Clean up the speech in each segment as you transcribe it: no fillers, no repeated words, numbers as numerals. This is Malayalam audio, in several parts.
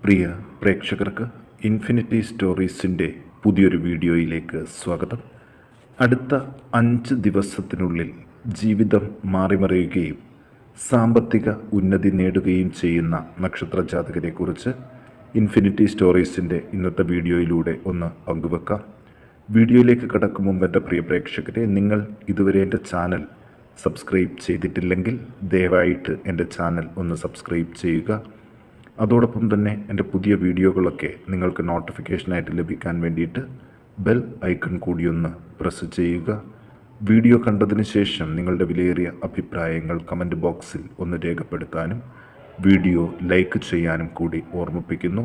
പ്രിയ പ്രേക്ഷകർക്ക് ഇൻഫിനിറ്റി സ്റ്റോറീസിൻ്റെ പുതിയൊരു വീഡിയോയിലേക്ക് സ്വാഗതം. അടുത്ത 5 ദിവസത്തിനുള്ളിൽ ജീവിതം മാറിമറിയുകയും സാമ്പത്തിക ഉന്നതി നേടുകയും ചെയ്യുന്ന നക്ഷത്രജാതകരെക്കുറിച്ച് ഇൻഫിനിറ്റി സ്റ്റോറീസിൻ്റെ ഇന്നത്തെ വീഡിയോയിലൂടെ ഒന്ന് പങ്കുവെക്കാം. വീഡിയോയിലേക്ക് കടക്കും മുമ്പ് എൻ്റെ പ്രിയ പ്രേക്ഷകരെ, നിങ്ങൾ ഇതുവരെ എൻ്റെ ചാനൽ സബ്സ്ക്രൈബ് ചെയ്തിട്ടില്ലെങ്കിൽ ദയവായിട്ട് എൻ്റെ ചാനൽ ഒന്ന് സബ്സ്ക്രൈബ് ചെയ്യുക. അതോടൊപ്പം തന്നെ എൻ്റെ പുതിയ വീഡിയോകളൊക്കെ നിങ്ങൾക്ക് നോട്ടിഫിക്കേഷനായിട്ട് ലഭിക്കാൻ വേണ്ടിയിട്ട് ബെൽ ഐക്കൺ കൂടിയൊന്ന് പ്രസ് ചെയ്യുക. വീഡിയോ കണ്ടതിന് ശേഷം നിങ്ങളുടെ വിലയേറിയ അഭിപ്രായങ്ങൾ കമൻറ്റ് ബോക്സിൽ ഒന്ന് രേഖപ്പെടുത്താനും വീഡിയോ ലൈക്ക് ചെയ്യാനും കൂടി ഓർമ്മിപ്പിക്കുന്നു.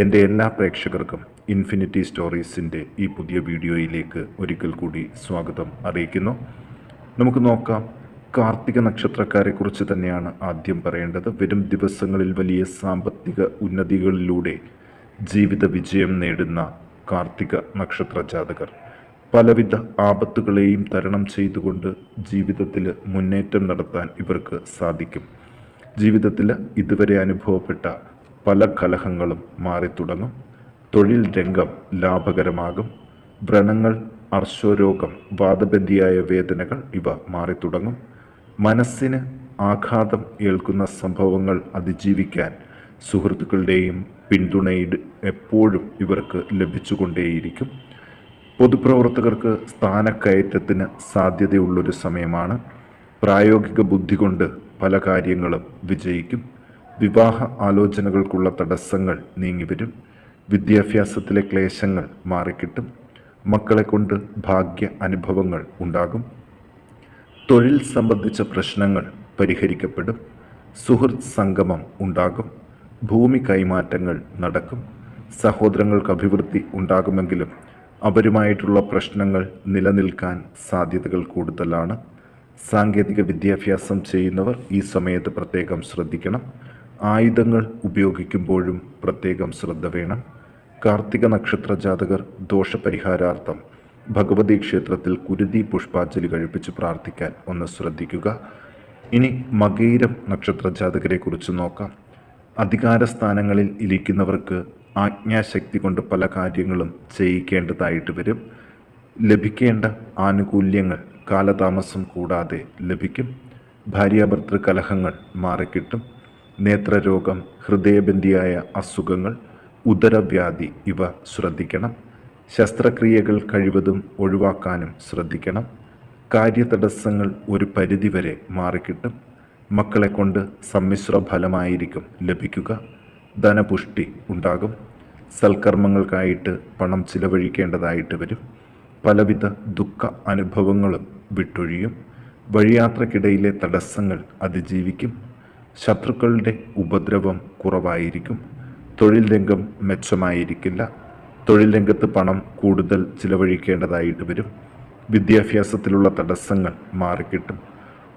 എൻ്റെ എല്ലാ പ്രേക്ഷകർക്കും ഇൻഫിനിറ്റി സ്റ്റോറീസിൻ്റെ ഈ പുതിയ വീഡിയോയിലേക്ക് ഒരിക്കൽ കൂടി സ്വാഗതം അറിയിക്കുന്നു. നമുക്ക് നോക്കാം. കാർത്തിക നക്ഷത്രക്കാരെക്കുറിച്ച് തന്നെയാണ് ആദ്യം പറയേണ്ടത്. വരും ദിവസങ്ങളിൽ വലിയ സാമ്പത്തിക ഉന്നതികളിലൂടെ ജീവിത വിജയം നേടുന്ന കാർത്തിക നക്ഷത്ര ജാതകർ പലവിധ ആപത്തുകളെയും തരണം ചെയ്തുകൊണ്ട് ജീവിതത്തിൽ മുന്നേറ്റം നടത്താൻ ഇവർക്ക് സാധിക്കും. ജീവിതത്തിൽ ഇതുവരെ അനുഭവപ്പെട്ട പല കലഹങ്ങളും മാറിത്തുടങ്ങും. തൊഴിൽ രംഗം ലാഭകരമാകും. വ്രണങ്ങൾ, അർശോരോഗം, വാദബന്ധിയായ വേദനകൾ ഇവ മാറിത്തുടങ്ങും. മനസ്സിന് ആഘാതം ഏൽക്കുന്ന സംഭവങ്ങൾ അതിജീവിക്കാൻ സുഹൃത്തുക്കളുടെയും പിന്തുണയിൽ എപ്പോഴും ഇവർക്ക് ലഭിച്ചുകൊണ്ടേയിരിക്കും. പൊതുപ്രവർത്തകർക്ക് സ്ഥാനക്കയറ്റത്തിന് സാധ്യതയുള്ളൊരു സമയമാണ്. പ്രായോഗിക ബുദ്ധി കൊണ്ട് പല കാര്യങ്ങളും വിജയിക്കും. വിവാഹ ആലോചനകൾക്കുള്ള തടസ്സങ്ങൾ നീങ്ങിവരും. വിദ്യാഭ്യാസത്തിലെ ക്ലേശങ്ങൾ മാറിക്കിട്ടും. മക്കളെ കൊണ്ട് ഭാഗ്യ അനുഭവങ്ങൾ ഉണ്ടാകും. തൊഴിൽ സംബന്ധിച്ച പ്രശ്നങ്ങൾ പരിഹരിക്കപ്പെടും. സുഹൃത്ത് സംഗമം ഉണ്ടാകും. ഭൂമി കൈമാറ്റങ്ങൾ നടക്കും. സഹോദരങ്ങൾക്ക് അഭിവൃദ്ധി ഉണ്ടാകുമെങ്കിലും അവരുമായിട്ടുള്ള പ്രശ്നങ്ങൾ നിലനിൽക്കാൻ സാധ്യതകൾ കൂടുതലാണ്. സാങ്കേതിക വിദ്യാഭ്യാസം ചെയ്യുന്നവർ ഈ സമയത്ത് പ്രത്യേകം ശ്രദ്ധിക്കണം. ആയുധങ്ങൾ ഉപയോഗിക്കുമ്പോഴും പ്രത്യേകം ശ്രദ്ധ വേണം. കാർത്തിക നക്ഷത്ര ജാതകർ ദോഷപരിഹാരാർത്ഥം ഭഗവതി ക്ഷേത്രത്തിൽ കുരുതി പുഷ്പാഞ്ജലി കഴിപ്പിച്ച് പ്രാർത്ഥിക്കാൻ ഒന്ന് ശ്രദ്ധിക്കുക. ഇനി മകയിരം നക്ഷത്ര ജാതകരെ കുറിച്ച് നോക്കാം. അധികാര സ്ഥാനങ്ങളിൽ ഇരിക്കുന്നവർക്ക് ആജ്ഞാശക്തി കൊണ്ട് പല കാര്യങ്ങളും ചെയ്യിക്കേണ്ടതായിട്ട് വരും. ലഭിക്കേണ്ട ആനുകൂല്യങ്ങൾ കാലതാമസം കൂടാതെ ലഭിക്കും. ഭാര്യാഭർത്തൃ കലഹങ്ങൾ മാറിക്കിട്ടും. നേത്രരോഗം, ഹൃദയബന്ധിയായ അസുഖങ്ങൾ, ഉദരവ്യാധി ഇവ ശ്രദ്ധിക്കണം. ശസ്ത്രക്രിയകൾ കഴിവതും ഒഴിവാക്കാനും ശ്രദ്ധിക്കണം. കാര്യതടസ്സങ്ങൾ ഒരു പരിധിവരെ മാറിക്കിട്ടും. മക്കളെ കൊണ്ട് സമ്മിശ്ര ഫലമായിരിക്കും ലഭിക്കുക. ധനപുഷ്ടി ഉണ്ടാകും. സൽക്കർമ്മങ്ങൾക്കായിട്ട് പണം ചിലവഴിക്കേണ്ടതായിട്ട് വരും. പലവിധ ദുഃഖ അനുഭവങ്ങളും വിട്ടൊഴിയും. വഴിയാത്രക്കിടയിലെ തടസ്സങ്ങൾ അതിജീവിക്കും. ശത്രുക്കളുടെ ഉപദ്രവം കുറവായിരിക്കും. തൊഴിൽ രംഗം മെച്ചമായിരിക്കില്ല. തൊഴിൽ രംഗത്ത് പണം കൂടുതൽ ചിലവഴിക്കേണ്ടതായിട്ട് വരും. വിദ്യാഭ്യാസത്തിലുള്ള തടസ്സങ്ങൾ മാറിക്കിട്ടും.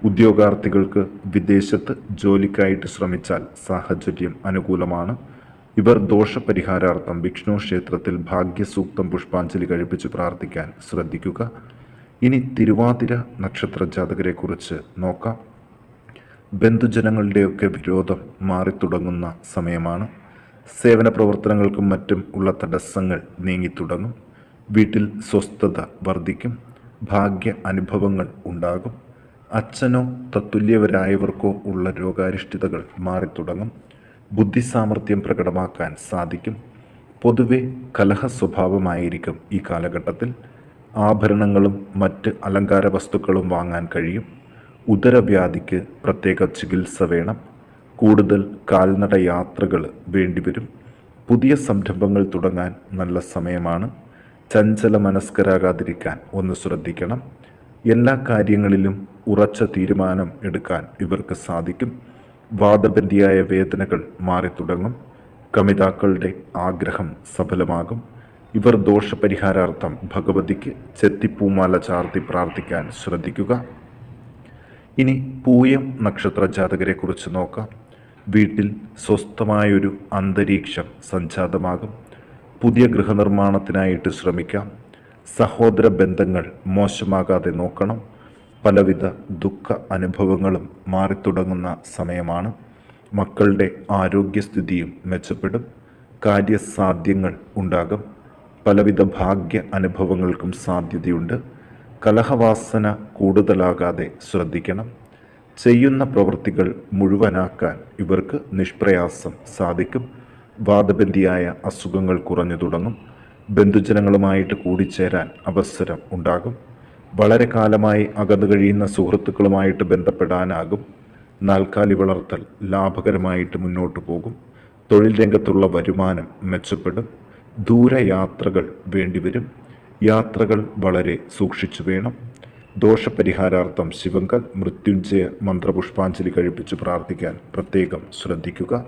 ഉദ്യോഗാർത്ഥികൾക്ക് വിദേശത്ത് ജോലിക്കായിട്ട് ശ്രമിച്ചാൽ സാഹചര്യം അനുകൂലമാണ്. ഇവർ ദോഷപരിഹാരാർത്ഥം വിഷ്ണു ക്ഷേത്രത്തിൽ ഭാഗ്യസൂക്തം പുഷ്പാഞ്ജലി കഴിപ്പിച്ച് പ്രാർത്ഥിക്കാൻ ശ്രദ്ധിക്കുക. ഇനി തിരുവാതിര നക്ഷത്ര ജാതകരെ കുറിച്ച് നോക്കാം. ബന്ധുജനങ്ങളുടെയൊക്കെ വിരോധം മാറിത്തുടങ്ങുന്ന സമയമാണ്. സേവന പ്രവർത്തനങ്ങൾക്കും മറ്റും ഉള്ള തടസ്സങ്ങൾ നീങ്ങിത്തുടങ്ങും. വീട്ടിൽ സ്വസ്ഥത വർദ്ധിക്കും. ഭാഗ്യ അനുഭവങ്ങൾ ഉണ്ടാകും. അച്ഛനോ തത്തുല്യവരായവർക്കോ ഉള്ള രോഗാരിഷ്ഠിതകൾ മാറിത്തുടങ്ങും. ബുദ്ധിസാമർഥ്യം പ്രകടമാക്കാൻ സാധിക്കും. പൊതുവെ കലഹ സ്വഭാവമായിരിക്കും ഈ കാലഘട്ടത്തിൽ. ആഭരണങ്ങളും മറ്റ് അലങ്കാര വസ്തുക്കളും വാങ്ങാൻ കഴിയും. ഉദരവ്യാധിക്ക് പ്രത്യേക ചികിത്സ വേണം. കൂടുതൽ കാൽനട യാത്രകൾ വേണ്ടിവരും. പുതിയ സംരംഭങ്ങൾ തുടങ്ങാൻ നല്ല സമയമാണ്. ചഞ്ചല മനസ്കരാകാതിരിക്കാൻ ഒന്ന് ശ്രദ്ധിക്കണം. എല്ലാ കാര്യങ്ങളിലും ഉറച്ച തീരുമാനം എടുക്കാൻ ഇവർക്ക് സാധിക്കും. വാദബന്ധിയായ വേദനകൾ മാറിത്തുടങ്ങും. കമിതാക്കളുടെ ആഗ്രഹം സഫലമാകും. ഇവർ ദോഷപരിഹാരാർത്ഥം ഭഗവതിക്ക് ചെത്തിപ്പൂമാല ചാർത്തി പ്രാർത്ഥിക്കാൻ ശ്രദ്ധിക്കുക. ഇനി പൂയം നക്ഷത്ര ജാതകരെ കുറിച്ച് നോക്കാം. വീട്ടിൽ സ്വസ്ഥമായൊരു അന്തരീക്ഷം സംജാതമാകും. പുതിയ ഗൃഹനിർമ്മാണത്തിനായിട്ട് ശ്രമിക്കാം. സഹോദര ബന്ധങ്ങൾ മോശമാകാതെ നോക്കണം. പലവിധ ദുഃഖ അനുഭവങ്ങളും മാറിത്തുടങ്ങുന്ന സമയമാണ്. മക്കളുടെ ആരോഗ്യസ്ഥിതിയും മെച്ചപ്പെടും. കാര്യസാധ്യങ്ങൾ ഉണ്ടാകും. പലവിധ ഭാഗ്യ അനുഭവങ്ങൾക്കും സാധ്യതയുണ്ട്. കലഹവാസന കൂടുതലാകാതെ ശ്രദ്ധിക്കണം. ചെയ്യുന്ന പ്രവൃത്തികൾ മുഴുവനാക്കാൻ ഇവർക്ക് നിഷ്പ്രയാസം സാധിക്കും. വാദബന്ധിയായ അസുഖങ്ങൾ കുറഞ്ഞു തുടങ്ങും. ബന്ധുജനങ്ങളുമായിട്ട് കൂടിച്ചേരാൻ അവസരം ഉണ്ടാകും. വളരെ കാലമായി അകന്നു കഴിയുന്ന സുഹൃത്തുക്കളുമായിട്ട് ബന്ധപ്പെടാനാകും. നാൽക്കാലി വളർത്തൽ ലാഭകരമായിട്ട് മുന്നോട്ട് പോകും. തൊഴിൽ രംഗത്തുള്ള വരുമാനം മെച്ചപ്പെടും. ദൂരയാത്രകൾ വേണ്ടിവരും. യാത്രകൾ വളരെ സൂക്ഷിച്ചു വേണം. ദോഷപരിഹാരാർത്ഥം ശിവങ്കൽ മൃത്യുഞ്ജയ മന്ത്രപുഷ്പാഞ്ജലി കഴിപ്പിച്ച് പ്രാർത്ഥിക്കാൻ പ്രത്യേകം ശ്രദ്ധിക്കുക.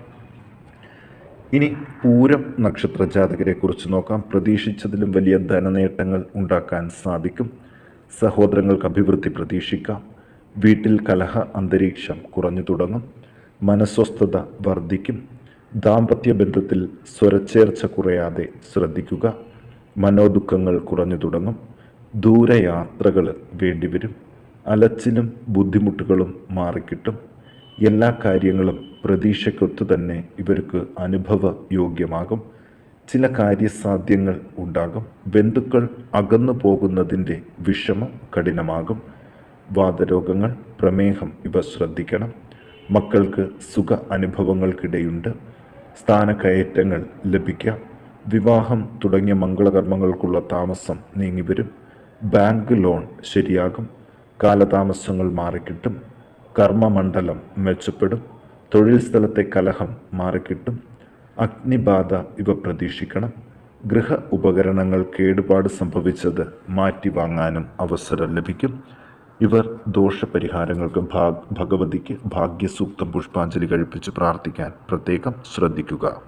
ഇനി പൂരം നക്ഷത്ര ജാതകരെ കുറിച്ച് നോക്കാം. പ്രതീക്ഷിച്ചതിലും വലിയ ധനനേട്ടങ്ങൾ ഉണ്ടാക്കാൻ സാധിക്കും. സഹോദരങ്ങൾക്ക് അഭിവൃദ്ധി പ്രതീക്ഷിക്കാം. വീട്ടിൽ കലഹ അന്തരീക്ഷം കുറഞ്ഞു തുടങ്ങും. മനസ്വസ്ഥത വർദ്ധിക്കും. ദാമ്പത്യ ബന്ധത്തിൽ സ്വരച്ചേർച്ച കുറയാതെ ശ്രദ്ധിക്കുക. മനോദുഃഖങ്ങൾ കുറഞ്ഞു തുടങ്ങും. ദൂരയാത്രകൾ വേണ്ടിവരും. അലച്ചിലും ബുദ്ധിമുട്ടുകളും മാറിക്കിട്ടും. എല്ലാ കാര്യങ്ങളും പ്രതീക്ഷയ്ക്കൊത്തു തന്നെ ഇവർക്ക് അനുഭവ യോഗ്യമാകും. ചില കാര്യസാധ്യങ്ങൾ ഉണ്ടാകും. ബന്ധുക്കൾ അകന്നു പോകുന്നതിൻ്റെ വിഷമം കഠിനമാകും. വാതരോഗങ്ങൾ, പ്രമേഹം ഇവ ശ്രദ്ധിക്കണം. മക്കൾക്ക് സുഖ അനുഭവങ്ങൾക്കിടയുണ്ട്. സ്ഥാനക്കയറ്റങ്ങൾ ലഭിക്കാം. വിവാഹം തുടങ്ങിയ മംഗളകർമ്മങ്ങൾക്കുള്ള താമസം നീങ്ങിവരും. ബാങ്ക് ലോൺ ശരിയാകും. കാലതാമസങ്ങൾ മാറിക്കിട്ടും. കർമ്മമണ്ഡലം മെച്ചപ്പെടും. തൊഴിൽ സ്ഥലത്തെ കലഹം മാറിക്കിട്ടും. അഗ്നിബാധ ഇവ പ്രതീക്ഷിക്കണം. ഗൃഹ ഉപകരണങ്ങൾ കേടുപാട് സംഭവിച്ചത് മാറ്റി വാങ്ങാനും അവസരം ലഭിക്കും. ഇവർ ദോഷപരിഹാരങ്ങൾക്ക് ഭഗവതിക്ക് ഭാഗ്യസൂക്തം പുഷ്പാഞ്ജലി കഴിപ്പിച്ച് പ്രാർത്ഥിക്കാൻ പ്രത്യേകം ശ്രദ്ധിക്കുക.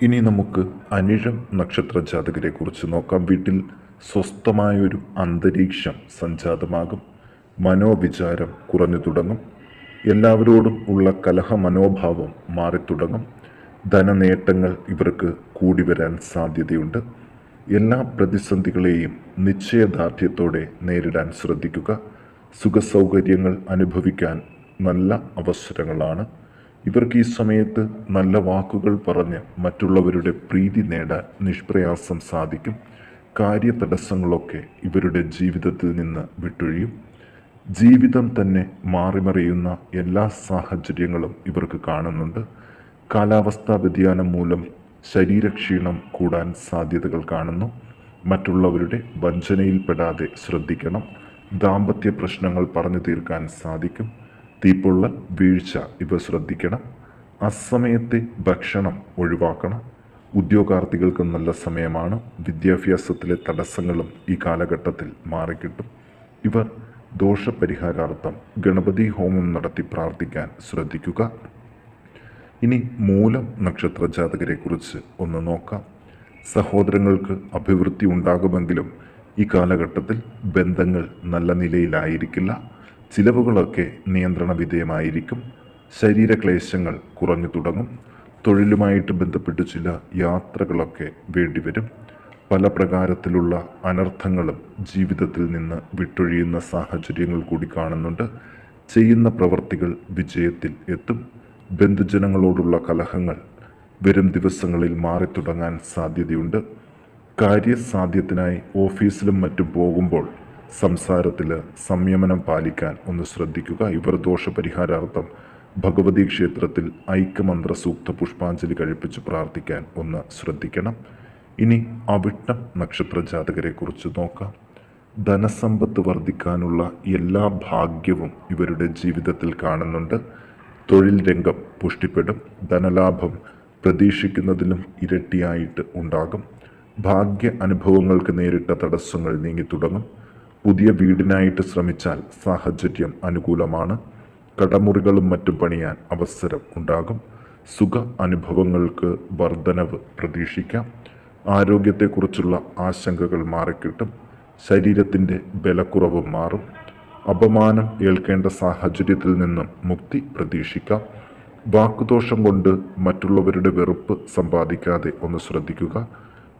ഇനി നമുക്ക് അനിഴം നക്ഷത്ര ജാതകരെ കുറിച്ച് നോക്കാം. വീട്ടിൽ സ്വസ്ഥമായൊരു അന്തരീക്ഷം സംജാതമാകും. മനോവിചാരം കുറഞ്ഞു തുടങ്ങും. എല്ലാവരോടും ഉള്ള കലഹ മനോഭാവം മാറിത്തുടങ്ങും. ധനനേട്ടങ്ങൾ ഇവർക്ക് കൂടി വരാൻ സാധ്യതയുണ്ട്. എല്ലാ പ്രതിസന്ധികളെയും നിശ്ചയദാർഢ്യത്തോടെ നേരിടാൻ ശ്രദ്ധിക്കുക. സുഖസൗകര്യങ്ങൾ അനുഭവിക്കാൻ നല്ല അവസരങ്ങളാണ്. ഇവർക്ക് ഈ സമയത്ത് നല്ല വാക്കുകൾ പറഞ്ഞ് മറ്റുള്ളവരുടെ പ്രീതി നേടാൻ നിഷ്പ്രയാസം സാധിക്കും. കാര്യതടസ്സങ്ങളൊക്കെ ഇവരുടെ ജീവിതത്തിൽ നിന്ന് വിട്ടൊഴിയും. ജീവിതം തന്നെ മാറിമറിയുന്ന എല്ലാ സാഹചര്യങ്ങളും ഇവർക്ക് കാണുന്നുണ്ട്. കാലാവസ്ഥാ വ്യതിയാനം മൂലം ശരീരക്ഷീണം കൂടാൻ സാധ്യതകൾ കാണുന്നു. മറ്റുള്ളവരുടെ വഞ്ചനയിൽപ്പെടാതെ ശ്രദ്ധിക്കണം. ദാമ്പത്യ പ്രശ്നങ്ങൾ പറഞ്ഞു തീർക്കാൻ സാധിക്കും. തീപ്പൊള്ളൽ, വീഴ്ച ഇവ ശ്രദ്ധിക്കണം. അസമയത്തെ ഭക്ഷണം ഒഴിവാക്കണം. ഉദ്യോഗാർത്ഥികൾക്ക് നല്ല സമയമാണ്. വിദ്യാഭ്യാസത്തിലെ തടസ്സങ്ങളും ഈ കാലഘട്ടത്തിൽ മാറിക്കിട്ടും. ഇവർ ദോഷപരിഹാരാർത്ഥം ഗണപതി ഹോമം നടത്തി പ്രാർത്ഥിക്കാൻ ശ്രദ്ധിക്കുക. ഇനി മൂലം നക്ഷത്ര ജാതകരെ കുറിച്ച് ഒന്ന് നോക്കാം. സഹോദരങ്ങൾക്ക് അഭിവൃദ്ധി ഉണ്ടാകുമെങ്കിലും ഈ കാലഘട്ടത്തിൽ ബന്ധങ്ങൾ നല്ല നിലയിലായിരിക്കില്ല. ചിലവുകളൊക്കെ നിയന്ത്രണ വിധേയമായിരിക്കും. ശരീരക്ലേശങ്ങൾ കുറഞ്ഞു തുടങ്ങും. തൊഴിലുമായിട്ട് ബന്ധപ്പെട്ട് ചില യാത്രകളൊക്കെ വേണ്ടിവരും. പല പ്രകാരത്തിലുള്ള അനർത്ഥങ്ങളും ജീവിതത്തിൽ നിന്ന് വിട്ടൊഴിയുന്ന സാഹചര്യങ്ങൾ കൂടി കാണുന്നുണ്ട്. ചെയ്യുന്ന പ്രവർത്തികൾ വിജയത്തിൽ എത്തും. ബന്ധുജനങ്ങളോടുള്ള കലഹങ്ങൾ വരും ദിവസങ്ങളിൽ മാറിത്തുടങ്ങാൻ സാധ്യതയുണ്ട്. കാര്യസാധ്യത്തിനായി ഓഫീസിലും മറ്റും പോകുമ്പോൾ സംസാരത്തിൽ സംയമനം പാലിക്കാൻ ഒന്ന് ശ്രദ്ധിക്കുക. ഇവർ ദോഷപരിഹാരാർത്ഥം ഭഗവതി ക്ഷേത്രത്തിൽ ഐക്യമന്ത്ര സൂക്ത പുഷ്പാഞ്ജലി കഴിപ്പിച്ച് പ്രാർത്ഥിക്കാൻ ഒന്ന് ശ്രദ്ധിക്കണം. ഇനി അവിട്ടം നക്ഷത്ര ജാതകരെ കുറിച്ച് നോക്കാം. ധനസമ്പത്ത് വർദ്ധിക്കാനുള്ള എല്ലാ ഭാഗ്യവും ഇവരുടെ ജീവിതത്തിൽ കാണുന്നുണ്ട്. തൊഴിൽ രംഗം പുഷ്ടിപ്പെടും. ധനലാഭം പ്രതീക്ഷിക്കുന്നതിലും ഇരട്ടിയായിട്ട് ഉണ്ടാകും. ഭാഗ്യ അനുഭവങ്ങൾക്ക് നേരിട്ട തടസ്സങ്ങൾ നീങ്ങിത്തുടങ്ങും. പുതിയ വീടിനായിട്ട് ശ്രമിച്ചാൽ സാഹചര്യം അനുകൂലമാണ്. കടമുറികളും മറ്റും പണിയാൻ അവസരം ഉണ്ടാകും. സുഖ അനുഭവങ്ങൾക്ക് വർധനവ് പ്രതീക്ഷിക്കാം. ആരോഗ്യത്തെക്കുറിച്ചുള്ള ആശങ്കകൾ മാറിക്കിട്ടും. ശരീരത്തിൻ്റെ ബലക്കുറവ് മാറും. അപമാനം ഏൽക്കേണ്ട സാഹചര്യത്തിൽ നിന്നും മുക്തി പ്രതീക്ഷിക്കാം. വാക്കുദോഷം കൊണ്ട് മറ്റുള്ളവരുടെ വെറുപ്പ് സമ്പാദിക്കാതെ ഒന്ന് ശ്രദ്ധിക്കുക.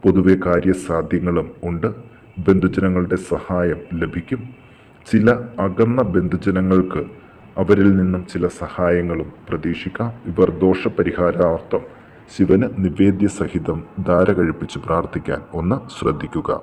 പൊതുവെ കാര്യസാധ്യങ്ങളും ഉണ്ട്. ബന്ധുജനങ്ങളുടെ സഹായം ലഭിക്കും. ചില അകന്ന ബന്ധുജനങ്ങൾക്ക് അവരിൽ നിന്നും ചില സഹായങ്ങളും പ്രതീക്ഷിക്കാം. ഇവർ ദോഷപരിഹാരാർത്ഥം ശിവന് നിവേദ്യ സഹിതം ധാര കഴിപ്പിച്ച് പ്രാർത്ഥിക്കാൻ ഒന്ന് ശ്രദ്ധിക്കുക.